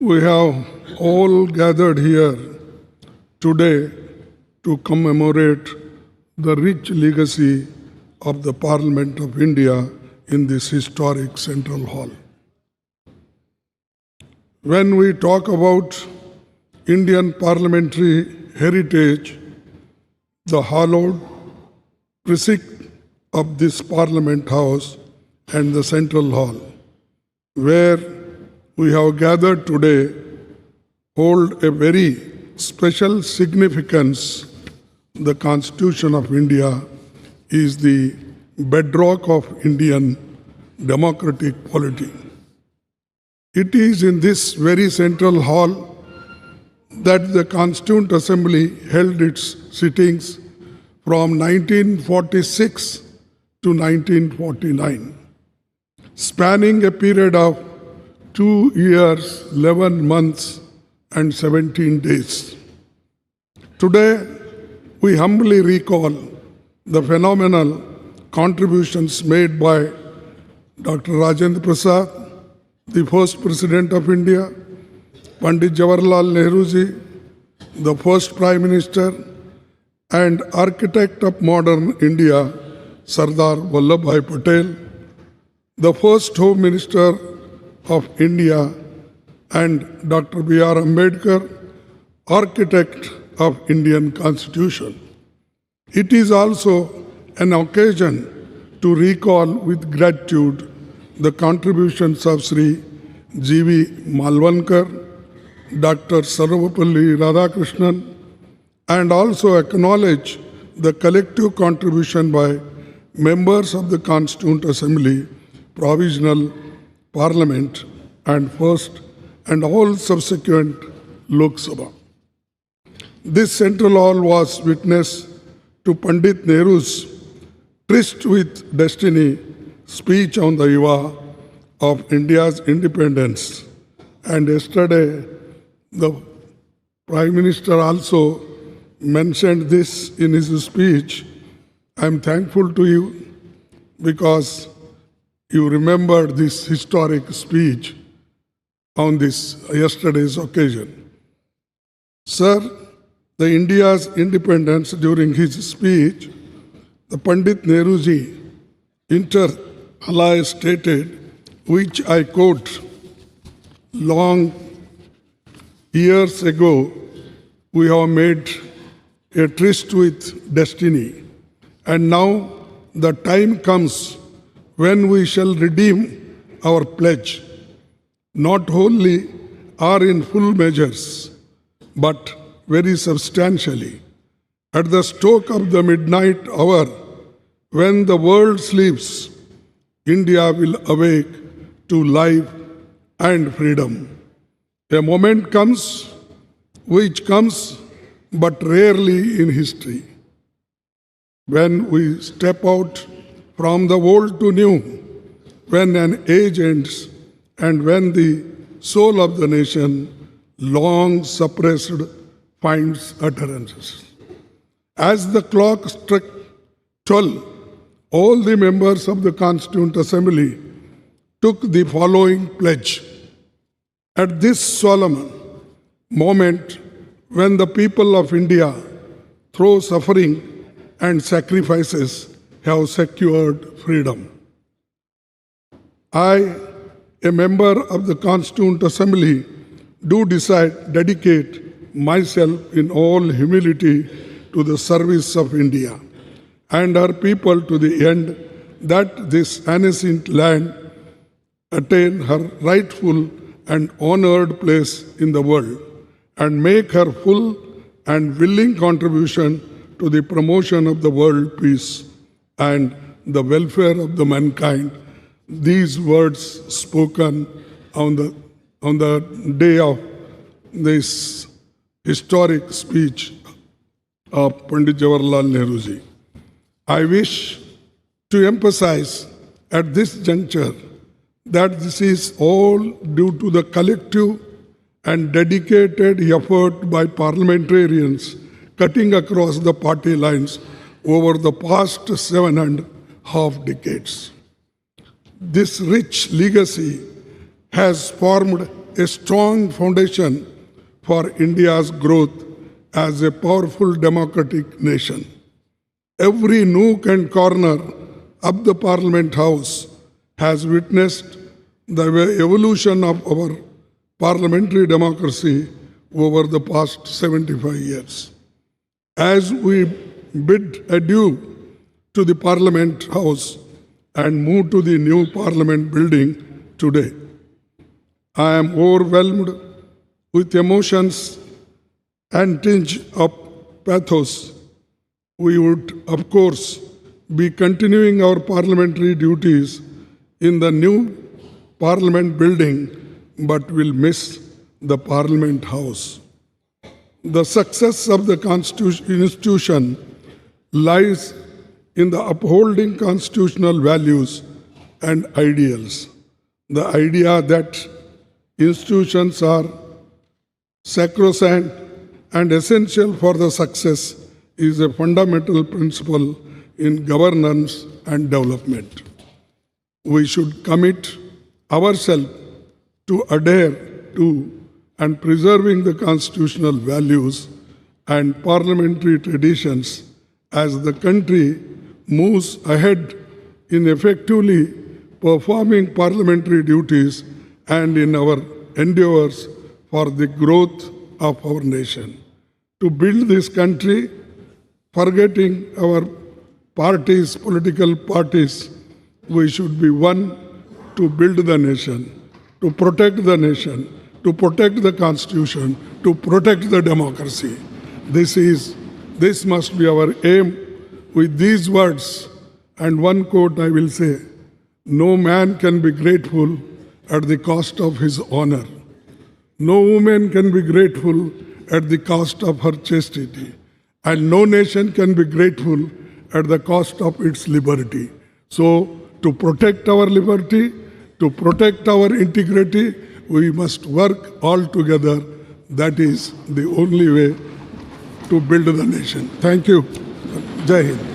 We have all gathered here today to commemorate the rich legacy of the Parliament of India in this historic Central Hall. When we talk about Indian parliamentary heritage, the hallowed precinct of this Parliament House and the Central Hall, where we have gathered today, hold a very special significance. The Constitution of India is the bedrock of Indian democratic polity. It is in this very Central Hall that the Constituent Assembly held its sittings from 1946 to 1949, spanning a period of 2 years, 11 months, and 17 days. Today, we humbly recall the phenomenal contributions made by Dr. Rajendra Prasad, the first President of India, Pandit Jawaharlal Nehru ji, the first Prime Minister, and architect of modern India, Sardar Vallabhbhai Patel, the first Home Minister of India, and Dr. B.R. Ambedkar, architect of Indian Constitution. It is also an occasion to recall with gratitude the contributions of Sri G.V. Malvankar, Dr. Sarvapalli Radhakrishnan, and also acknowledge the collective contribution by members of the Constituent Assembly, Provisional Parliament, and first and all subsequent Lok Sabha. This Central Hall was witness to Pandit Nehru's tryst with destiny speech on the eve of India's independence. And yesterday, the Prime Minister also mentioned this in his speech. I am thankful to you because you remembered this historic speech on this yesterday's occasion. Sir, the India's independence, during his speech, the Pandit Nehruji inter alia stated, which I quote, long years ago, we have made a tryst with destiny, and now the time comes when we shall redeem our pledge, not wholly or in full measures, but very substantially. At the stroke of the midnight hour, when the world sleeps, India will awake to life and freedom. A moment comes, which comes but rarely in history, when we step out from the old to new, when an age ends, and when the soul of the nation, long suppressed, finds utterances. As the clock struck 12, all the members of the Constituent Assembly took the following pledge. At this solemn moment, when the people of India, through suffering and sacrifices, have secured freedom, I, a member of the Constituent Assembly, do dedicate myself in all humility to the service of India and her people, to the end that this ancient land attain her rightful and honored place in the world, and make her full and willing contribution to the promotion of the world peace and the welfare of the mankind. These words spoken on the day of this historic speech of Pandit Jawaharlal Nehru ji. I wish to emphasize at this juncture that this is all due to the collective and dedicated effort by parliamentarians cutting across the party lines over the past 7.5 decades. This rich legacy has formed a strong foundation for India's growth as a powerful democratic nation. Every nook and corner of the Parliament House has witnessed the evolution of our parliamentary democracy over the past 75 years. As we bid adieu to the Parliament House and move to the new Parliament building today, I am overwhelmed with emotions and tinge of pathos. We would, of course, be continuing our parliamentary duties in the new Parliament building, but will miss the Parliament House. The success of the institution lies in the upholding constitutional values and ideals. The idea that institutions are sacrosanct and essential for the success is a fundamental principle in governance and development. We should commit ourselves to adhere to and preserving the constitutional values and parliamentary traditions as the country moves ahead in effectively performing parliamentary duties and in our endeavors for the growth of our nation. To build this country, forgetting our parties, political parties, we should be one to build the nation, to protect the nation, to protect the Constitution, to protect the democracy. This must be our aim. With these words and one quote I will say, no man can be grateful at the cost of his honor. No woman can be grateful at the cost of her chastity. And no nation can be grateful at the cost of its liberty. So, to protect our liberty, to protect our integrity, we must work all together. That is the only way to build the nation. Thank you. Jai Hind.